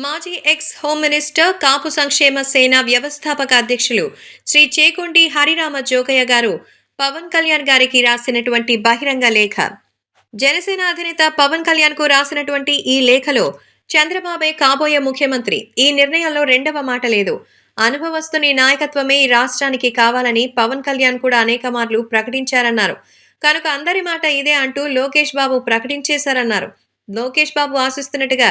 మాజీ X home minister కాపు సంక్షేమ సేన వ్యవస్థాపక అధ్యక్షులు శ్రీ చేకొండి హరిరామ జోగయ్య గారు పవన్ కళ్యాణ్ గారికి రాసినటువంటి బహిరంగ లేఖ. జనసేన అధినేత పవన్ కళ్యాణ్ కు రాసినటువంటి ఈ లేఖలో చంద్రబాబే కాబోయే ముఖ్యమంత్రి, ఈ నిర్ణయంలో రెండవ మాట లేదు, అనుభవస్తుని నాయకత్వమే ఈ రాష్ట్రానికి కావాలని పవన్ కళ్యాణ్ కూడా అనేక మార్లు ప్రకటించారన్నారు. కనుక అందరి మాట ఇదే అంటూ లోకేష్ బాబు ప్రకటించేశారన్నారు. లోకేష్ బాబు ఆశిస్తున్నట్టుగా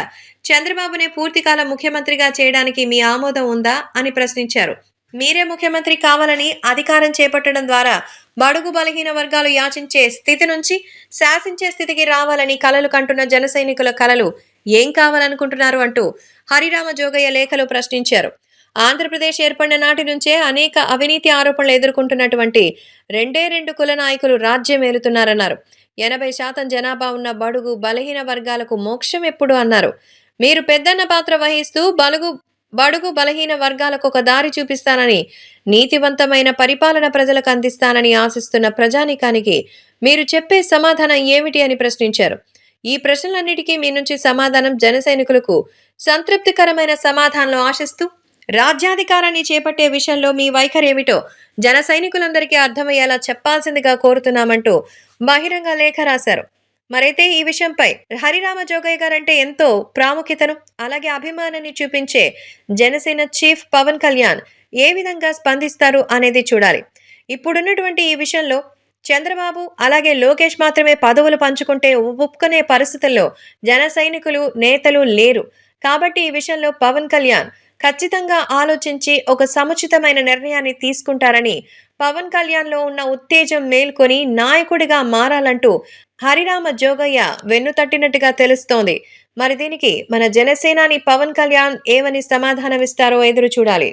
చంద్రబాబునే పూర్తికాలం ముఖ్యమంత్రిగా చేయడానికి మీ ఆమోదం ఉందా అని ప్రశ్నించారు. మీరే ముఖ్యమంత్రి కావాలని అధికారం చేపట్టడం ద్వారా బడుగు బలహీన వర్గాలు యాచించే స్థితి నుంచి శాసించే స్థితికి రావాలని కలలు కంటున్న జన సైనికుల కలలు ఏం కావాలనుకుంటున్నారు అంటూ హరిరామ జోగయ్య లేఖలో ప్రశ్నించారు. ఆంధ్రప్రదేశ్ ఏర్పడిన నాటి నుంచే అనేక అవినీతి ఆరోపణలు ఎదుర్కొంటున్నటువంటి రెండు కుల నాయకులు రాజ్యం ఏలుతున్నారన్నారు. 80% జనాభా ఉన్న బడుగు బలహీన వర్గాలకు మోక్షం ఎప్పుడు అన్నారు. మీరు పెద్దన్న పాత్ర వహిస్తూ బడుగు బలహీన వర్గాలకు ఒక దారి చూపిస్తానని, నీతివంతమైన పరిపాలన ప్రజలకు అందిస్తానని ఆశిస్తున్న ప్రజానీకానికి మీరు చెప్పే సమాధానం ఏమిటి అని ప్రశ్నించారు. ఈ ప్రశ్నలన్నిటికీ మీ నుంచి సమాధానం జన సైనికులకు సంతృప్తికరమైన సమాధానాలు ఆశిస్తూ రాజ్యాధికారాన్ని చేపట్టే విషయంలో మీ వైఖరి ఏమిటో జన సైనికులందరికీ అర్థమయ్యేలా చెప్పాల్సిందిగా కోరుతున్నామంటూ బహిరంగ లేఖ రాశారు. మరైతే ఈ విషయంపై హరిరామ జోగయ్య గారంటే ఎంతో ప్రాముఖ్యతను, అలాగే అభిమానాన్ని చూపించే జనసేన చీఫ్ పవన్ కళ్యాణ్ ఏ విధంగా స్పందిస్తారు అనేది చూడాలి. ఇప్పుడున్నటువంటి ఈ విషయంలో చంద్రబాబు అలాగే లోకేష్ మాత్రమే పదవులు పంచుకుంటే ఒప్పుకునే పరిస్థితుల్లో జన సైనికులు నేతలు లేరు. కాబట్టి ఈ విషయంలో పవన్ కళ్యాణ్ ఖచ్చితంగా ఆలోచించి ఒక సముచితమైన నిర్ణయాన్ని తీసుకుంటారని, పవన్ కళ్యాణ్లో ఉన్న ఉత్తేజం మేల్కొని నాయకుడిగా మారాలంటూ హరిరామ జోగయ్య వెన్నుతట్టినట్టుగా తెలుస్తోంది. మరి దీనికి మన జనసేనాని పవన్ కళ్యాణ్ ఏమని సమాధానమిస్తారో ఎదురు చూడాలి.